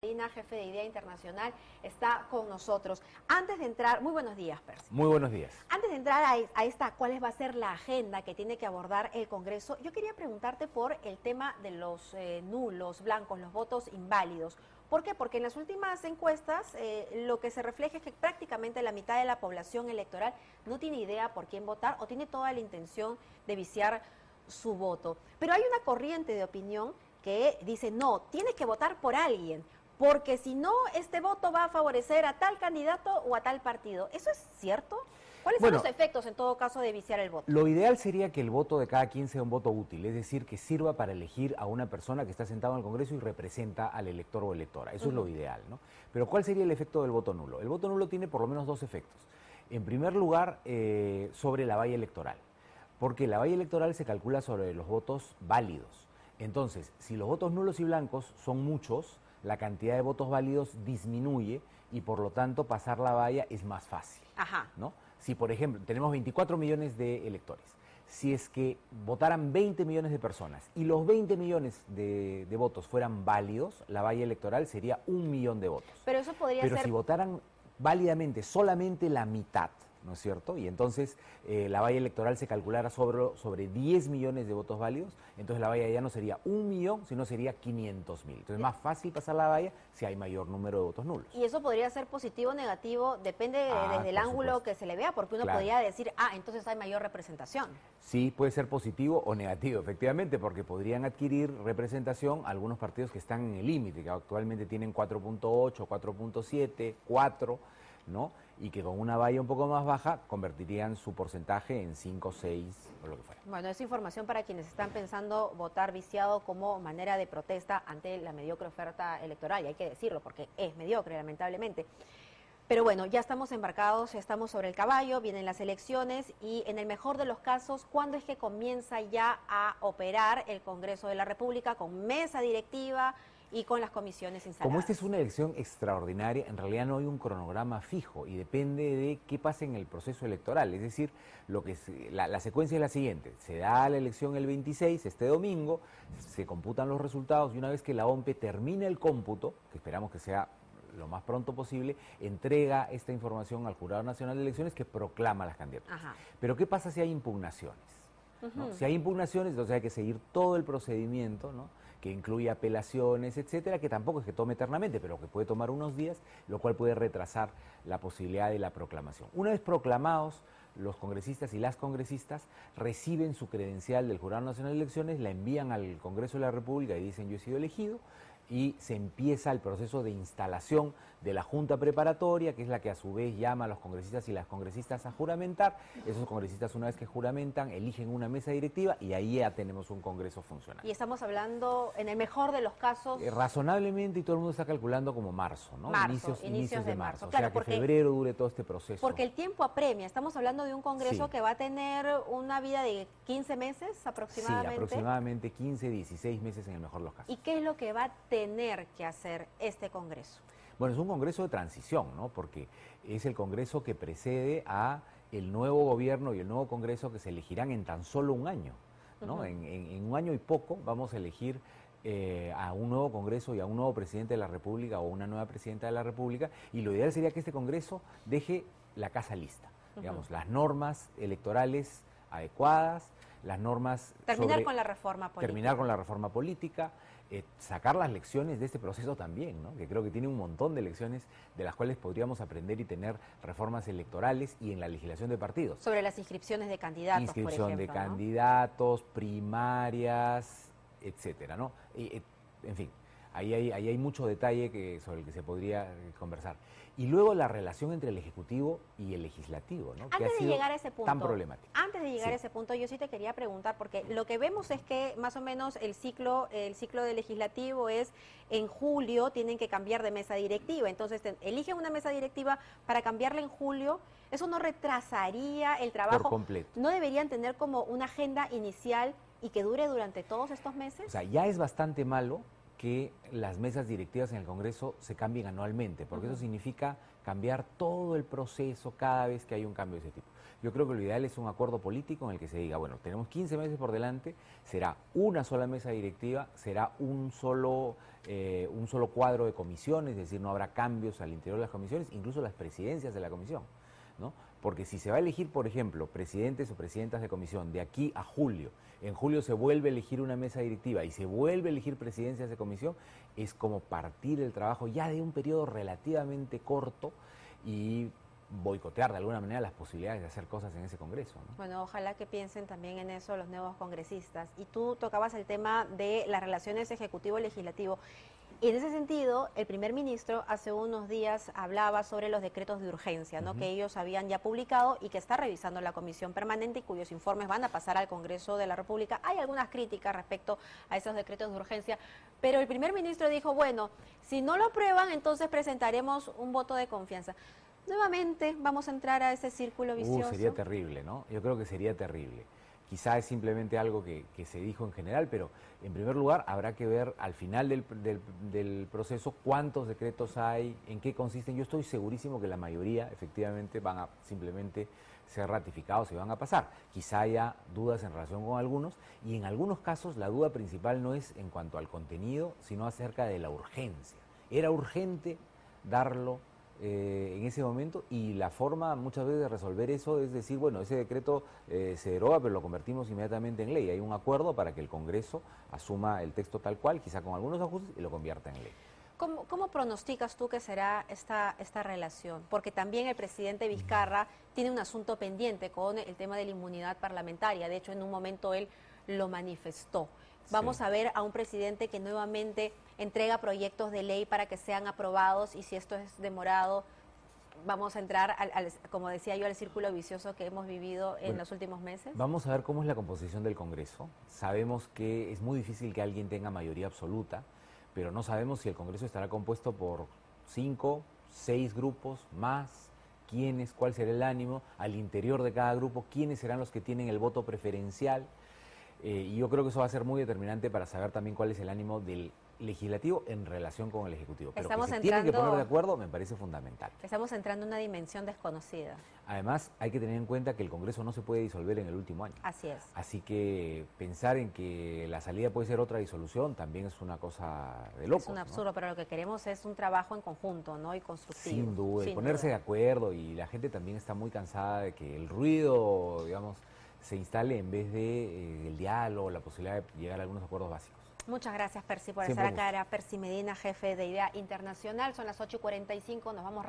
Jefe de IDEA Internacional, está con nosotros. Antes de entrar, muy buenos días, Percy. Muy buenos días. Antes de entrar a esta, ¿cuál va a ser la agenda que tiene que abordar el Congreso? Yo quería preguntarte por el tema de los nulos, blancos, los votos inválidos. ¿Por qué? Porque en las últimas encuestas lo que se refleja es que prácticamente la mitad de la población electoral no tiene idea por quién votar o tiene toda la intención de viciar su voto. Pero hay una corriente de opinión que dice, no, tienes que votar por alguien, porque si no, este voto va a favorecer a tal candidato o a tal partido. ¿Eso es cierto? ¿Cuáles son los efectos, en todo caso, de viciar el voto? Lo ideal sería que el voto de cada quien sea un voto útil, es decir, que sirva para elegir a una persona que está sentada en el Congreso y representa al elector o electora. Eso es lo ideal, ¿no? Pero ¿cuál sería el efecto del voto nulo? El voto nulo tiene por lo menos dos efectos. En primer lugar, sobre la valla electoral, porque la valla electoral se calcula sobre los votos válidos. Entonces, si los votos nulos y blancos son muchos, la cantidad de votos válidos disminuye y por lo tanto pasar la valla es más fácil. Ajá. ¿No? Si por ejemplo tenemos 24 millones de electores, si es que votaran 20 millones de personas y los 20 millones de votos fueran válidos, la valla electoral sería 1 millón de votos. Pero eso podría ser... Pero si votaran válidamente solamente la mitad, ¿no es cierto? Y entonces la valla electoral se calculara sobre 10 millones de votos válidos, entonces la valla ya no sería 1 millón, sino sería 500.000. Entonces es más fácil pasar la valla si hay mayor número de votos nulos. Y eso podría ser positivo o negativo, depende desde el ángulo que se le vea, porque uno podría decir, entonces hay mayor representación. Sí, puede ser positivo o negativo, efectivamente, porque podrían adquirir representación algunos partidos que están en el límite, que actualmente tienen 4.8, 4.7, 4, ¿no? Y que con una valla un poco más baja convertirían su porcentaje en 5, 6 o lo que fuera. Bueno, es información para quienes están pensando votar viciado como manera de protesta ante la mediocre oferta electoral, y hay que decirlo porque es mediocre, lamentablemente. Pero bueno, ya estamos embarcados, ya estamos sobre el caballo, vienen las elecciones y en el mejor de los casos, ¿cuándo es que comienza ya a operar el Congreso de la República con mesa directiva y con las comisiones instaladas? Como esta es una elección extraordinaria, en realidad no hay un cronograma fijo y depende de qué pase en el proceso electoral. Es decir, la secuencia es la siguiente: se da la elección el 26, este domingo, se computan los resultados y una vez que la OMPE termine el cómputo, que esperamos que sea lo más pronto posible, entrega esta información al Jurado Nacional de Elecciones que proclama las candidaturas. Ajá. Pero ¿qué pasa si hay impugnaciones? ¿No? Si hay impugnaciones, entonces hay que seguir todo el procedimiento, ¿no? Que incluye apelaciones, etcétera, que tampoco es que tome eternamente, pero que puede tomar unos días, lo cual puede retrasar la posibilidad de la proclamación. Una vez proclamados, los congresistas y las congresistas reciben su credencial del Jurado Nacional de Elecciones, la envían al Congreso de la República y dicen yo he sido elegido, y se empieza el proceso de instalación de la Junta Preparatoria, que es la que a su vez llama a los congresistas y las congresistas a juramentar. Esos congresistas, una vez que juramentan, eligen una mesa directiva y ahí ya tenemos un Congreso funcional. Y estamos hablando, en el mejor de los casos... razonablemente, y todo el mundo está calculando como marzo, ¿no? Inicios de marzo. O claro, sea, que febrero dure todo este proceso. Porque el tiempo apremia. Estamos hablando de un Congreso que va a tener una vida de 15 meses aproximadamente. Sí, aproximadamente 15, 16 meses en el mejor de los casos. ¿Y qué es lo que va a tener que hacer este Congreso? Bueno, es un Congreso de transición, ¿no? Porque es el Congreso que precede a el nuevo gobierno y el nuevo Congreso que se elegirán en tan solo un año, ¿no? En un año y poco vamos a elegir a un nuevo Congreso y a un nuevo presidente de la República o una nueva presidenta de la República, y lo ideal sería que este Congreso deje la casa lista, digamos, las normas electorales adecuadas, las normas... Terminar con la reforma política. Terminar con la reforma política, sacar las lecciones de este proceso también, ¿no? Que creo que tiene un montón de lecciones de las cuales podríamos aprender y tener reformas electorales y en la legislación de partidos. Sobre las inscripciones de candidatos, Inscripción por ejemplo, de candidatos, primarias, etcétera, ¿no? En fin, ahí hay mucho detalle sobre el que se podría conversar. Y luego la relación entre el Ejecutivo y el Legislativo, ¿no? Antes de llegar a ese punto, tan problemática. Antes de llegar a ese punto, yo sí te quería preguntar, porque lo que vemos es que más o menos el ciclo del Legislativo es en julio tienen que cambiar de mesa directiva. Entonces eligen una mesa directiva para cambiarla en julio. ¿Eso no retrasaría el trabajo? Por completo. ¿No deberían tener como una agenda inicial y que dure durante todos estos meses? O sea, ya es bastante malo que las mesas directivas en el Congreso se cambien anualmente, porque eso significa cambiar todo el proceso cada vez que hay un cambio de ese tipo. Yo creo que lo ideal es un acuerdo político en el que se diga, bueno, tenemos 15 meses por delante, será una sola mesa directiva, será un solo cuadro de comisiones, es decir, no habrá cambios al interior de las comisiones, incluso las presidencias de la comisión, ¿no? Porque si se va a elegir, por ejemplo, presidentes o presidentas de comisión de aquí a julio, en julio se vuelve a elegir una mesa directiva y se vuelve a elegir presidencias de comisión, es como partir el trabajo ya de un periodo relativamente corto y boicotear de alguna manera las posibilidades de hacer cosas en ese Congreso, ¿no? Bueno, ojalá que piensen también en eso los nuevos congresistas. Y tú tocabas el tema de las relaciones ejecutivo-legislativo. Y en ese sentido, el primer ministro hace unos días hablaba sobre los decretos de urgencia, ¿no? Que ellos habían ya publicado y que está revisando la comisión permanente y cuyos informes van a pasar al Congreso de la República. Hay algunas críticas respecto a esos decretos de urgencia, pero el primer ministro dijo, bueno, si no lo aprueban, entonces presentaremos un voto de confianza. Nuevamente vamos a entrar a ese círculo vicioso. Sería terrible, ¿no? Yo creo que sería terrible. Quizá es simplemente algo que se dijo en general, pero en primer lugar habrá que ver al final del proceso cuántos decretos hay, en qué consisten. Yo estoy segurísimo que la mayoría efectivamente van a simplemente ser ratificados y van a pasar. Quizá haya dudas en relación con algunos y en algunos casos la duda principal no es en cuanto al contenido, sino acerca de la urgencia. Era urgente darlo en ese momento y la forma muchas veces de resolver eso es decir, bueno, ese decreto se deroga pero lo convertimos inmediatamente en ley. Hay un acuerdo para que el Congreso asuma el texto tal cual, quizá con algunos ajustes, y lo convierta en ley. ¿Cómo pronosticas tú que será esta relación? Porque también el presidente Vizcarra tiene un asunto pendiente con el tema de la inmunidad parlamentaria. De hecho, en un momento él lo manifestó. Vamos a ver a un presidente que nuevamente entrega proyectos de ley para que sean aprobados y si esto es demorado, vamos a entrar, como decía yo, al círculo vicioso que hemos vivido en los últimos meses. Vamos a ver cómo es la composición del Congreso. Sabemos que es muy difícil que alguien tenga mayoría absoluta, pero no sabemos si el Congreso estará compuesto por 5, 6 grupos más, quiénes, cuál será el ánimo, al interior de cada grupo, quiénes serán los que tienen el voto preferencial. Y yo creo que eso va a ser muy determinante para saber también cuál es el ánimo del legislativo en relación con el ejecutivo. Pero que se tienen que poner de acuerdo me parece fundamental. Estamos entrando en una dimensión desconocida. Además, hay que tener en cuenta que el Congreso no se puede disolver en el último año. Así es. Así que pensar en que la salida puede ser otra disolución también es una cosa de locos. Es un absurdo, ¿no? Pero lo que queremos es un trabajo en conjunto, ¿no? Y constructivo. Sin duda, y ponerse de acuerdo, y la gente también está muy cansada de que el ruido, digamos, se instale en vez de el diálogo, la posibilidad de llegar a algunos acuerdos básicos. Muchas gracias, Percy, por estar acá. Era Percy Medina, jefe de IDEA Internacional. Son las 8:45, nos vamos